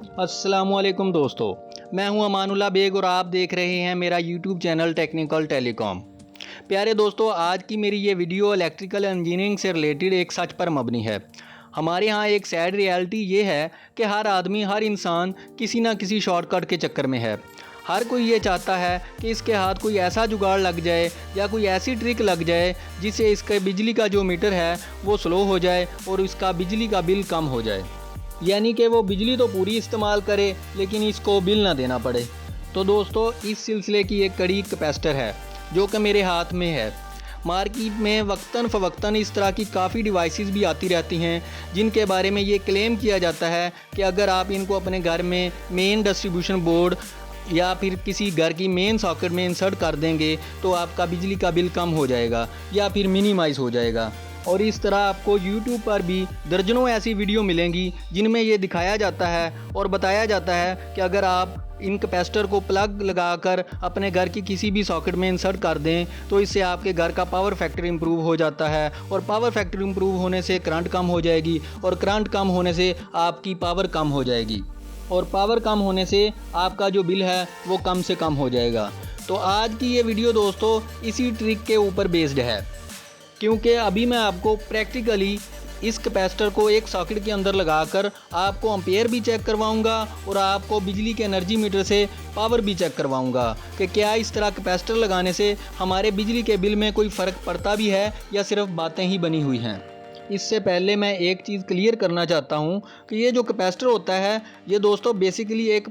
अस्सलामुअलैकुम दोस्तों, मैं हूं अमानुल्लाह बेग और आप देख रहे हैं मेरा यूट्यूब चैनल टेक्निकल टेलीकॉम। प्यारे दोस्तों, आज की मेरी ये वीडियो इलेक्ट्रिकल इंजीनियरिंग से रिलेटेड एक सच पर मबनी है। हमारे यहाँ एक सैड रियलिटी ये है कि हर आदमी, हर इंसान किसी ना किसी शॉर्टकट के चक्कर में है। हर कोई ये चाहता है कि इसके हाथ कोई ऐसा जुगाड़ लग जाए या कोई ऐसी ट्रिक लग जाए जिससे इसके बिजली का जो मीटर है वो स्लो हो जाए और इसका बिजली का बिल कम हो जाए। यानी कि वो बिजली तो पूरी इस्तेमाल करे लेकिन इसको बिल ना देना पड़े। तो दोस्तों, इस सिलसिले की एक कड़ी कैपेसिटर है जो कि मेरे हाथ में है। मार्केट में वक्तन फ़वक्तन इस तरह की काफ़ी डिवाइसेस भी आती रहती हैं जिनके बारे में ये क्लेम किया जाता है कि अगर आप इनको अपने घर में मेन डिस्ट्रीब्यूशन बोर्ड या फिर किसी घर की मेन सॉकेट में इंसर्ट कर देंगे तो आपका बिजली का बिल कम हो जाएगा या फिर मिनिमाइज़ हो जाएगा। और इस तरह आपको YouTube पर भी दर्जनों ऐसी वीडियो मिलेंगी जिनमें ये दिखाया जाता है और बताया जाता है कि अगर आप इन कैपेसिटर को प्लग लगाकर अपने घर की किसी भी सॉकेट में इंसर्ट कर दें तो इससे आपके घर का पावर फैक्टर इंप्रूव हो जाता है और पावर फैक्टर इंप्रूव होने से करंट कम हो जाएगी और करंट कम होने से आपकी पावर कम हो जाएगी और पावर कम होने से आपका जो बिल है वो कम से कम हो जाएगा। तो आज की ये वीडियो दोस्तों इसी ट्रिक के ऊपर बेस्ड है, क्योंकि अभी मैं आपको प्रैक्टिकली इस कैपेसिटर को एक सॉकेट के अंदर लगाकर आपको एम्पेयर भी चेक करवाऊंगा और आपको बिजली के एनर्जी मीटर से पावर भी चेक करवाऊंगा कि क्या इस तरह कैपेसिटर लगाने से हमारे बिजली के बिल में कोई फ़र्क पड़ता भी है या सिर्फ बातें ही बनी हुई हैं। इससे पहले मैं एक चीज़ क्लियर करना चाहता हूँ कि ये जो कैपेसिटर होता है ये दोस्तों बेसिकली एक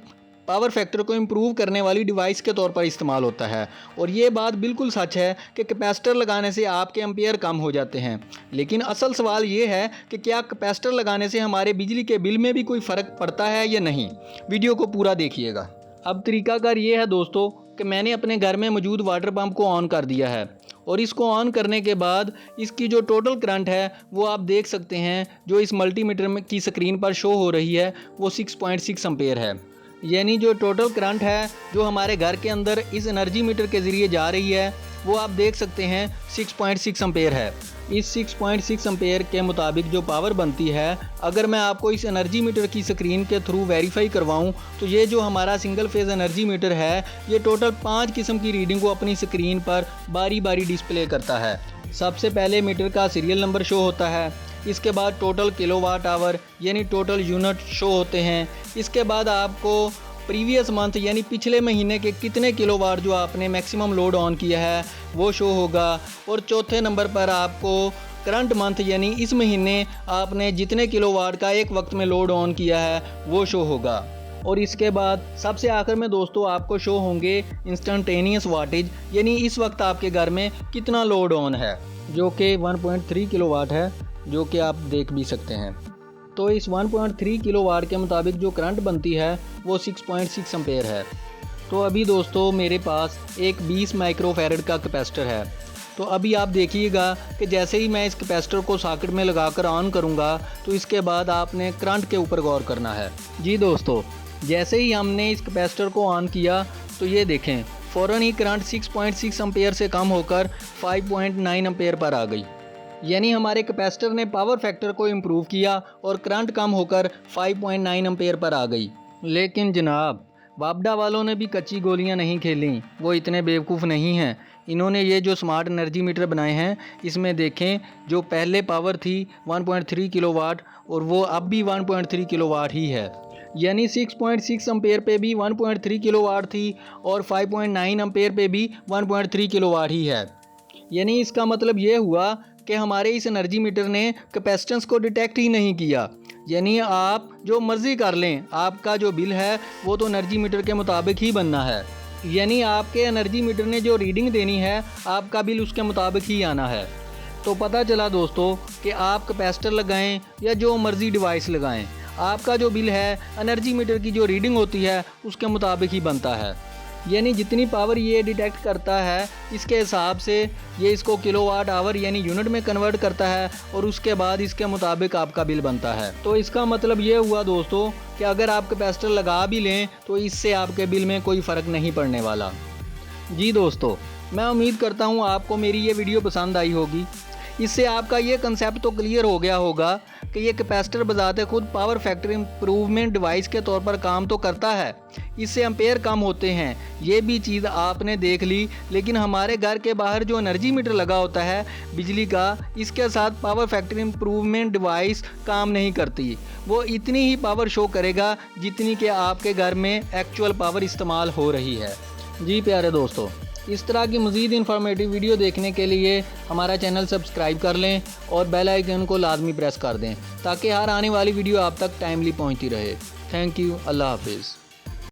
पावर फैक्टर को इम्प्रूव करने वाली डिवाइस के तौर पर इस्तेमाल होता है। और ये बात बिल्कुल सच है कि कैपेसिटर लगाने से आपके एम्पेयर कम हो जाते हैं, लेकिन असल सवाल ये है कि क्या कैपेसिटर लगाने से हमारे बिजली के बिल में भी कोई फ़र्क पड़ता है या नहीं। वीडियो को पूरा देखिएगा। अब तरीकाकार ये है दोस्तों कि मैंने अपने घर में मौजूद वाटर पंप को ऑन कर दिया है और इसको ऑन करने के बाद इसकी जो टोटल करंट है वो आप देख सकते हैं, जो इस मल्टीमीटर में की स्क्रीन पर शो हो रही है वो 6.6 एम्पेयर है। यानी जो टोटल करंट है जो हमारे घर के अंदर इस एनर्जी मीटर के ज़रिए जा रही है वो आप देख सकते हैं 6.6 एम्पेयर है। इस 6.6 एम्पेयर के मुताबिक जो पावर बनती है, अगर मैं आपको इस एनर्जी मीटर की स्क्रीन के थ्रू वेरीफाई करवाऊं तो ये जो हमारा सिंगल फेज़ एनर्जी मीटर है ये टोटल 5 किस्म की रीडिंग को अपनी स्क्रीन पर बारी बारी डिस्प्ले करता है। सबसे पहले मीटर का सीरियल नंबर शो होता है, इसके बाद टोटल किलोवाट आवर यानी टोटल यूनिट शो होते हैं। इसके बाद आपको प्रीवियस मंथ यानी पिछले महीने के कितने किलोवाट जो आपने मैक्सिमम लोड ऑन किया है वो शो होगा। और चौथे नंबर पर आपको करंट मंथ यानी इस महीने आपने जितने किलोवाट का एक वक्त में लोड ऑन किया है वो शो होगा। और इसके बाद सबसे आखिर में दोस्तों आपको शो होंगे इंस्टेंटेनियस वाटेज, यानी इस वक्त आपके घर में कितना लोड ऑन है, जो कि 1.3 किलोवाट है, जो कि आप देख भी सकते हैं। तो इस 1.3 किलोवाट के मुताबिक जो करंट बनती है वो 6.6 एम्पेयर है। तो अभी दोस्तों मेरे पास एक 20 माइक्रोफैरड का कैपेसिटर है। तो अभी आप देखिएगा कि जैसे ही मैं इस कैपेसिटर को सॉकेट में लगाकर ऑन करूंगा तो इसके बाद आपने करंट के ऊपर गौर करना है। जी दोस्तों, जैसे ही हमने इस कैपेसिटर को ऑन किया तो ये देखें फ़ौरन ही करंट 6.6 एम्पेयर से कम होकर 5.9 एम्पेयर पर आ गई। यानी हमारे कैपेसिटर ने पावर फैक्टर को इम्प्रूव किया और करंट कम होकर 5.9 एम्पेयर पर आ गई। लेकिन जनाब, वापडा वालों ने भी कच्ची गोलियां नहीं खेलीं, वो इतने बेवकूफ़ नहीं हैं। इन्होंने ये जो स्मार्ट एनर्जी मीटर बनाए हैं इसमें देखें जो पहले पावर थी 1.3 किलोवाट और वो अब भी 1.3 किलोवाट ही है। यानी 6.6 एम्पेयर पे भी 1.3 किलोवाट थी और 5.9 एम्पेयर पे भी 1.3 किलोवाट ही है। यानी इसका मतलब ये हुआ कि हमारे इस एनर्जी मीटर ने कैपेसिटेंस को डिटेक्ट ही नहीं किया। यानी आप जो मर्ज़ी कर लें, आपका जो बिल है वो तो एनर्जी मीटर के मुताबिक ही बनना है। यानी आपके एनर्जी मीटर ने जो रीडिंग देनी है आपका बिल उसके मुताबिक ही आना है। तो पता चला दोस्तों कि आप कैपेसिटर लगाएं या जो मर्ज़ी डिवाइस लगाएं, आपका जो बिल है एनर्जी मीटर की जो रीडिंग होती है उसके मुताबिक ही बनता है। यानी जितनी पावर ये डिटेक्ट करता है इसके हिसाब से ये इसको किलोवाट आवर यानी यूनिट में कन्वर्ट करता है और उसके बाद इसके मुताबिक आपका बिल बनता है। तो इसका मतलब ये हुआ दोस्तों कि अगर आप कैपेसिटर लगा भी लें तो इससे आपके बिल में कोई फ़र्क नहीं पड़ने वाला। जी दोस्तों, मैं उम्मीद करता हूँ आपको मेरी ये वीडियो पसंद आई होगी। इससे आपका ये कंसेप्ट तो क्लियर हो गया होगा कि ये कैपेसिटर बजाते खुद पावर फैक्टर इम्प्रूवमेंट डिवाइस के तौर पर काम तो करता है, इससे एम्पेयर कम होते हैं, ये भी चीज़ आपने देख ली। लेकिन हमारे घर के बाहर जो एनर्जी मीटर लगा होता है बिजली का, इसके साथ पावर फैक्टर इम्प्रूवमेंट डिवाइस काम नहीं करती। वो इतनी ही पावर शो करेगा जितनी कि आपके घर में एक्चुअल पावर इस्तेमाल हो रही है। जी प्यारे दोस्तों, इस तरह की मज़ीद इन्फॉर्मेटिव वीडियो देखने के लिए हमारा चैनल सब्सक्राइब कर लें और बेल आइकन को लाजमी प्रेस कर दें ताकि हर आने वाली वीडियो आप तक टाइमली पहुंचती रहे। Thank you. अल्लाह हाफिज़।